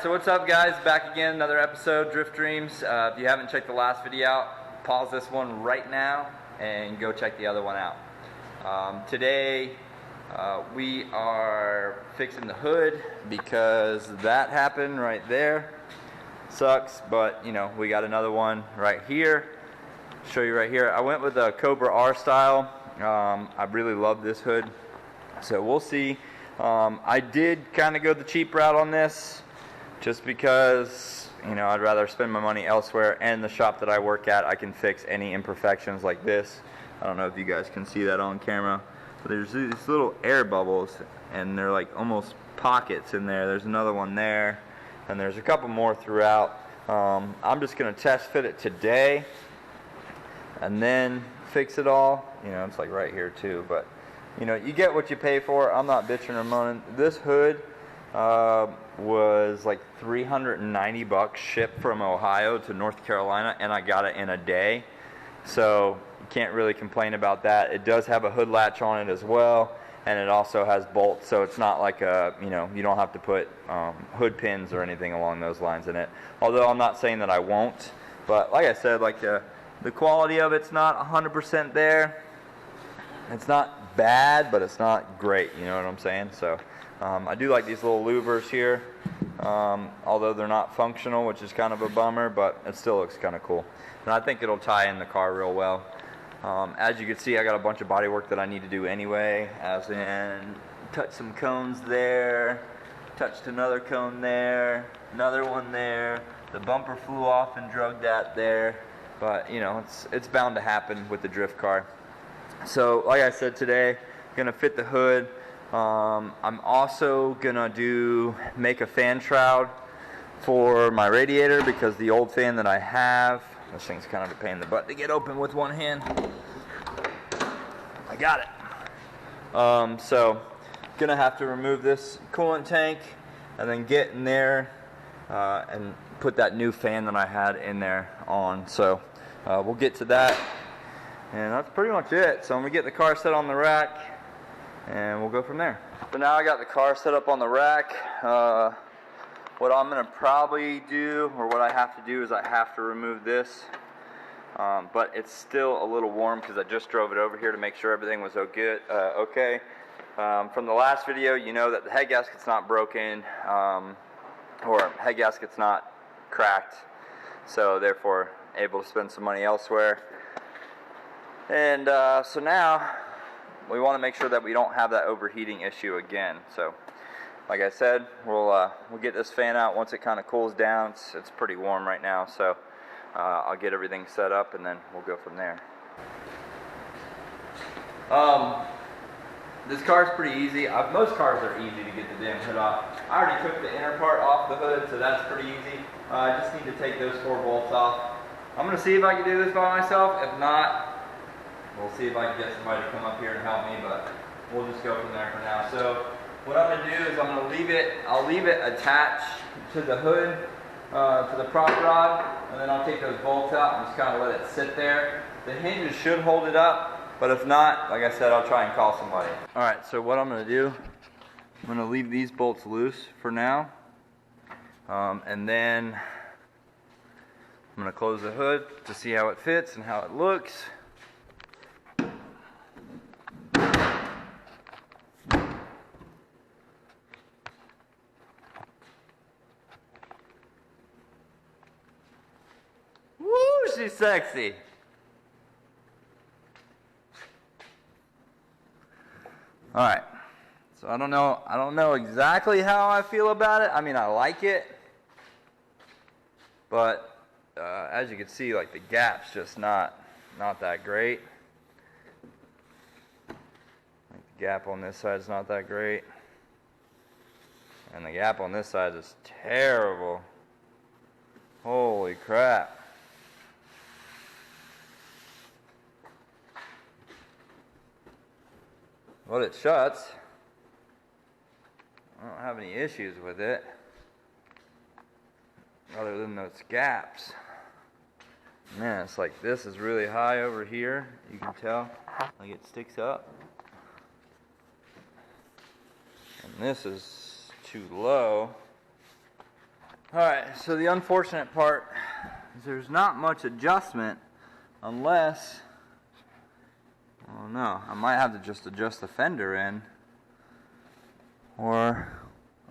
so what's up guys, back again, another episode, Drift Dreams. If you haven't checked the last video out, pause this one right now and go check the other one out. Today we are fixing the hood because that happened right there. Sucks, but you know, we got another one right here. Show you right here. I went with a Cobra R style. I really love this hood, so we'll see. I did kind of go the cheap route on this just because, you know, I'd rather spend my money elsewhere, and the shop that I work at, I can fix any imperfections like this. I don't know if you guys can see that on camera, but there's these little air bubbles and they're like almost pockets in there. There's another one there and there's a couple more throughout. I'm just going to test fit it today and then fix it all. You know, it's like right here too, but you know, you get what you pay for. I'm not bitching or moaning. This hood was like $390 shipped from Ohio to North Carolina, and I got it in a day. So you can't really complain about that. It does have a hood latch on it as well, and it also has bolts, so it's not like a, you know, you don't have to put hood pins or anything along those lines in it. Although I'm not saying that I won't, but like I said, like the quality of it's not 100% there. It's not bad, but it's not great, you know what I'm saying? So I do like these little louvers here, although they're not functional, which is kind of a bummer, but it still looks kind of cool. And I think it'll tie in the car real well. As you can see, I got a bunch of body work that I need to do anyway, as in touch some cones there, touched another cone there, another one there. The bumper flew off and drug that there, but you know, it's bound to happen with the drift car. So like I said, today gonna fit the hood. I'm also gonna make a fan shroud for my radiator, because the old fan that I have, this thing's kind of a pain in the butt to get open with one hand. I got it. So gonna have to remove this coolant tank and then get in there and put that new fan that I had in there on. So we'll get to that. And that's pretty much it. So I'm going to get the car set on the rack and we'll go from there. So now I got the car set up on the rack. What I'm going to probably do, or what I have to do, is I have to remove this. But it's still a little warm because I just drove it over here to make sure everything was okay. From the last video, you know that the head gasket's not broken, or head gasket's not cracked. So therefore, able to spend some money elsewhere. And so now we want to make sure that we don't have that overheating issue again. So like I said, we'll get this fan out once it kind of cools down. It's pretty warm right now, so I'll get everything set up and then we'll go from there. This car is pretty easy. Most cars are easy to get the damn hood off. I already took the inner part off the hood, so that's pretty easy. I just need to take those 4 bolts off. I'm going to see if I can do this by myself. If not, we'll see if I can get somebody to come up here and help me, but we'll just go from there for now. So what I'm going to do is I'll leave it attached to the hood, to the prop rod, and then I'll take those bolts out and just kind of let it sit there. The hinges should hold it up, but if not, like I said, I'll try and call somebody. Alright, so what I'm going to do, I'm going to leave these bolts loose for now, and then I'm going to close the hood to see how it fits and how it looks. She's sexy. All right. So I don't know exactly how I feel about it. I mean, I like it, but as you can see, like the gap's just not that great. Like the gap on this side is not that great, and the gap on this side is terrible. Holy crap. Well, it shuts. I don't have any issues with it, other than those gaps. Man, it's like this is really high over here. You can tell, like it sticks up. And this is too low. Alright, so the unfortunate part is there's not much adjustment unless, oh no, I might have to just adjust the fender in, or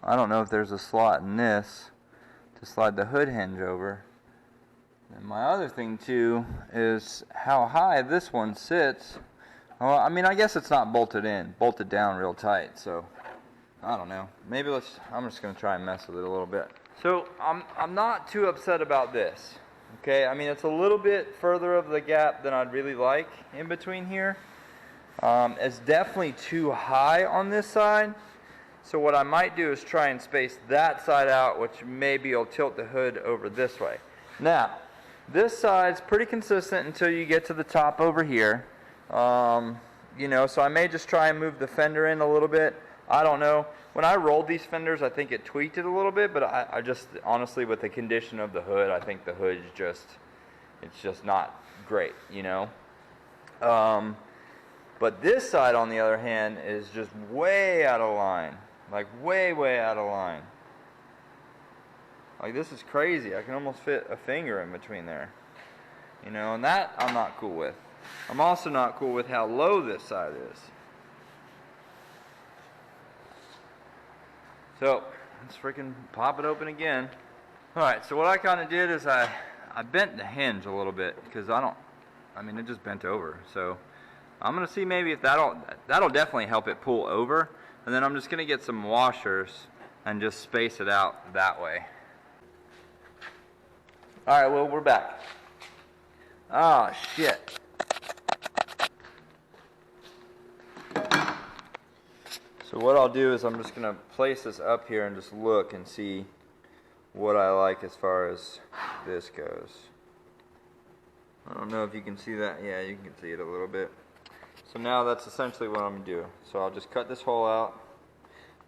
I don't know if there's a slot in this to slide the hood hinge over. And my other thing too is how high this one sits. Well, I mean, I guess it's not bolted down real tight, so I don't know. Maybe I'm just gonna try and mess with it a little bit. So I'm not too upset about this. Okay, I mean, it's a little bit further of the gap than I'd really like in between here. It's definitely too high on this side. So what I might do is try and space that side out, which maybe will tilt the hood over this way. Now, this side's pretty consistent until you get to the top over here. You know, so I may just try and move the fender in a little bit. I don't know. When I rolled these fenders, I think it tweaked it a little bit, but I just, honestly, with the condition of the hood, I think the hood's it's just not great, you know. But this side, on the other hand, is just way out of line. Like, way out of line. Like, this is crazy. I can almost fit a finger in between there. You know, and that I'm not cool with. I'm also not cool with how low this side is. So, let's freaking pop it open again. Alright, so what I kind of did is I bent the hinge a little bit, because I mean, it just bent over. So, I'm going to see maybe if that'll definitely help it pull over. And then I'm just going to get some washers and just space it out that way. Alright, well, we're back. Oh, shit. So what I'll do is I'm just going to place this up here and just look and see what I like as far as this goes. I don't know if you can see that. Yeah, you can see it a little bit. So now that's essentially what I'm going to do. So I'll just cut this hole out.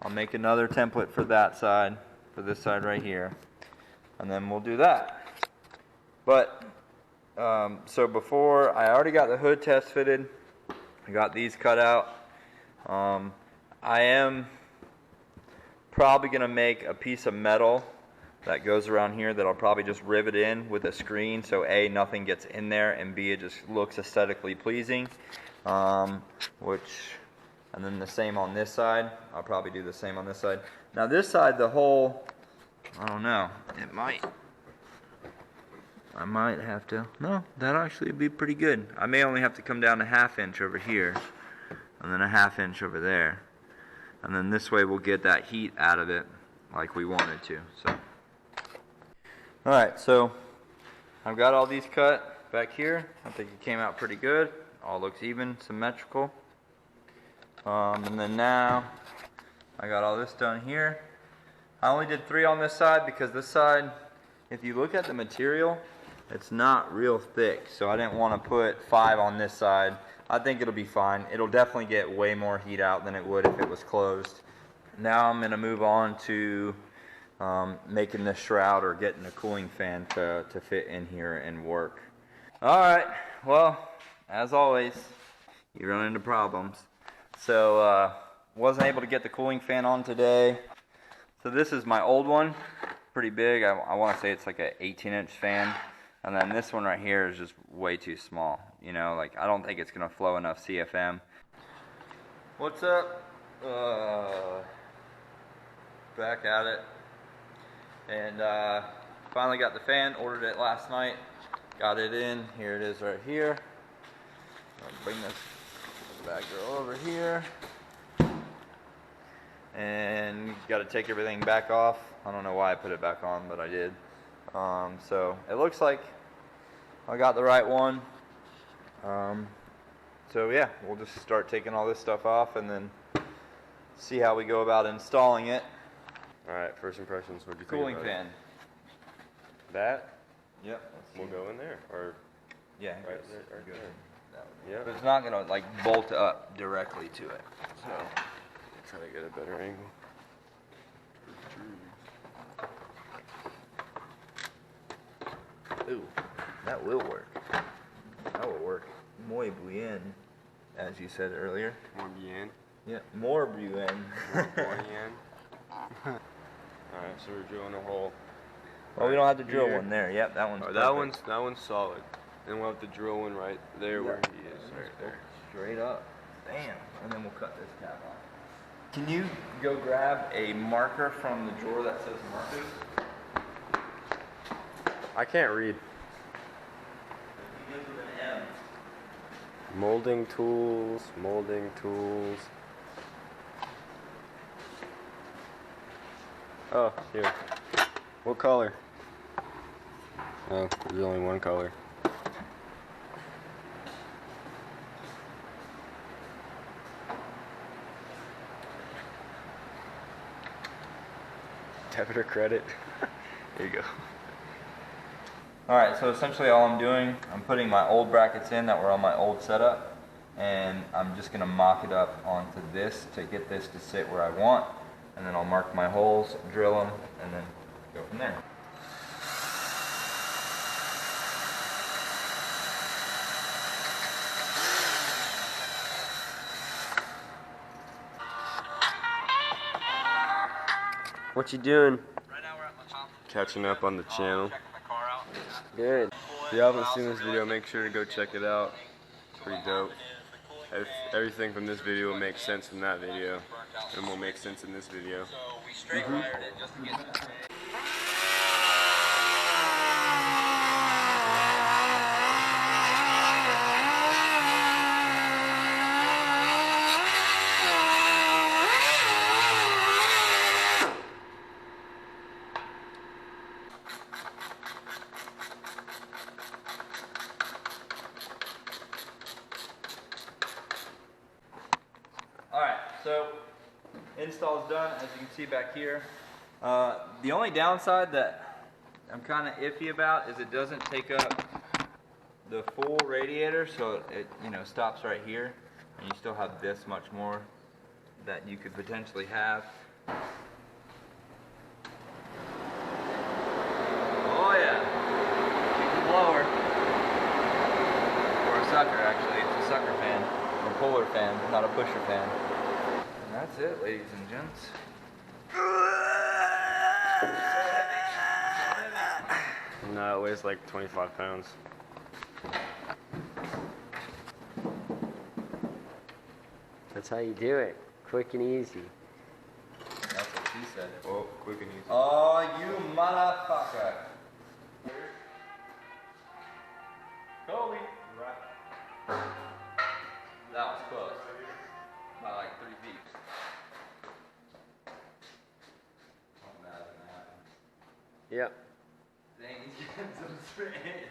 I'll make another template for that side, for this side right here. And then we'll do that. But, so before, I already got the hood test fitted. I got these cut out. I am probably going to make a piece of metal that goes around here that I'll probably just rivet in with a screen, so A, nothing gets in there, and B, it just looks aesthetically pleasing. And then the same on this side. I'll probably do the same on this side. Now this side, the hole, I don't know, I might have to, no, that'll actually be pretty good. I may only have to come down a 1/2 inch over here, and then a 1/2 inch over there. And then this way we'll get that heat out of it like we wanted to. So, alright, so I've got all these cut back here. I think it came out pretty good. All looks even, symmetrical. And then now I got all this done here. I only did 3 on this side because this side, if you look at the material, it's not real thick. So I didn't want to put 5 on this side. I think it'll be fine. It'll definitely get way more heat out than it would if it was closed. Now I'm going to move on to making this shroud or getting a cooling fan to fit in here and work. Alright, well, as always, you run into problems. So, wasn't able to get the cooling fan on today. So this is my old one, pretty big. I want to say it's like an 18-inch fan. And then this one right here is just way too small. You know, like I don't think it's going to flow enough CFM. What's up? Back at it. And finally got the fan, ordered it last night. Got it in, here it is right here. I'll bring this bad girl over here. And got to take everything back off. I don't know why I put it back on, but I did. So it looks like I got the right one. So yeah, we'll just start taking all this stuff off and then see how we go about installing it. Alright, first impressions, what do you think Cooling about fan. That? Yep. We'll go in there, or yeah, right there, there, right good. there. Yeah. Yep. But it's not gonna like bolt up directly to it. So Try to get a better angle. ooh, that will work. That will work. Muy bien, as you said earlier. More bien. Yeah, more bien. More bien. Alright, so we're drilling a hole Well, we don't have to drill here. one there. Yep, that one's that one's solid. And we'll have to drill one right there where he is, right there. Straight up. Bam. And then we'll cut this tab off. Can you go grab a marker from the drawer that says markers? I can't read. It begins with an M. Molding tools, molding tools. Oh, here. What color? Oh, there's only one color. Debit or credit? There you go. Alright, so essentially all I'm doing, I'm putting my old brackets in that were on my old setup, and I'm just going to mock it up onto this to get this to sit where I want, and then I'll mark my holes, drill them, and then go from there. What you doing? Right now we're at my shop. Catching up on the channel. Checking my car out. Good. If you haven't seen this video, make sure to go check it out. It's pretty dope. Everything from this video will make sense in that video, and will make sense in this video. So we straight wired it just to get that. Alright, so install's done, as you can see back here. The only downside that I'm kind of iffy about is it doesn't take up the full radiator, so it stops right here, and you still have this much more that you could potentially have. Oh yeah, blower, or a sucker actually. It's a sucker fan. A puller fan, not a pusher fan. And that's it, ladies and gents. No, it weighs like 25 pounds. That's how you do it. Quick and easy. That's what she said. Oh, quick and easy. Oh, you motherfucker. Kobe. Right. That was close. By like 3 feet. Oh, bad than that. Yep. Dang, he's getting some sprays.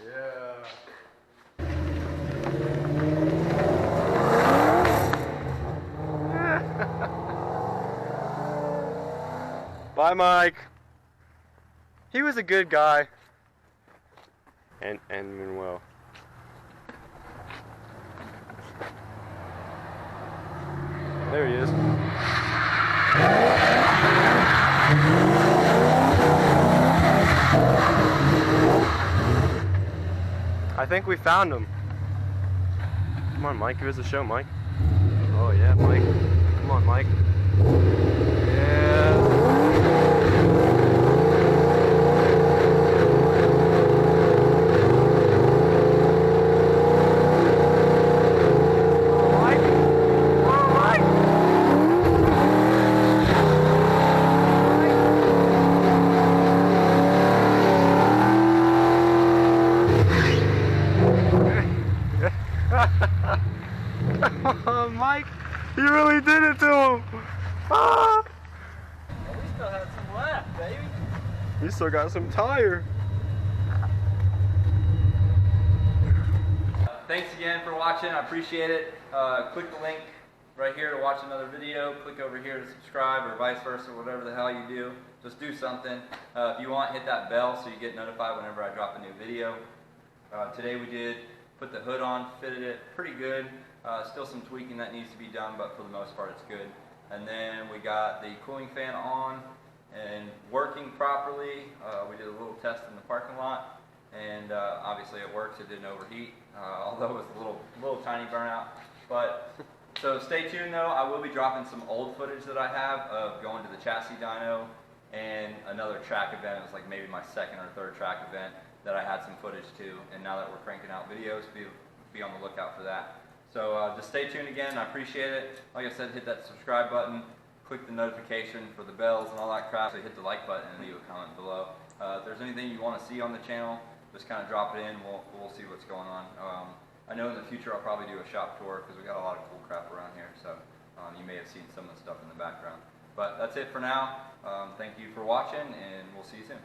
Yeah. Bye, Mike. He was a good guy. And Manuel. There he is. I think we found him. Come on, Mike. Give us a show, Mike. Oh, yeah, Mike. Come on, Mike. Yeah. Oh, Mike, you really did it to him. Ah. We still have some left, baby. You still got some tire. Thanks again for watching. I appreciate it. Click the link right here to watch another video. Click over here to subscribe, or vice versa, whatever the hell you do. Just do something. If you want, hit that bell so you get notified whenever I drop a new video. Today we did put the hood on, fitted it pretty good. Still some tweaking that needs to be done, but for the most part it's good. And then we got the cooling fan on and working properly. We did a little test in the parking lot, and obviously it works. It didn't overheat, although it was a little tiny burnout. But so stay tuned though. I will be dropping some old footage that I have of going to the chassis dyno and another track event. It was like maybe my second or third track event that I had some footage to. And now that we're cranking out videos, be on the lookout for that. So just stay tuned again. I appreciate it. Like I said, hit that subscribe button, click the notification for the bells and all that crap. So hit the like button and leave a comment below. If there's anything you want to see on the channel, just kind of drop it in. We'll see what's going on. I know in the future I'll probably do a shop tour because we got a lot of cool crap around here. So you may have seen some of the stuff in the background. But that's it for now. Thank you for watching, and we'll see you soon.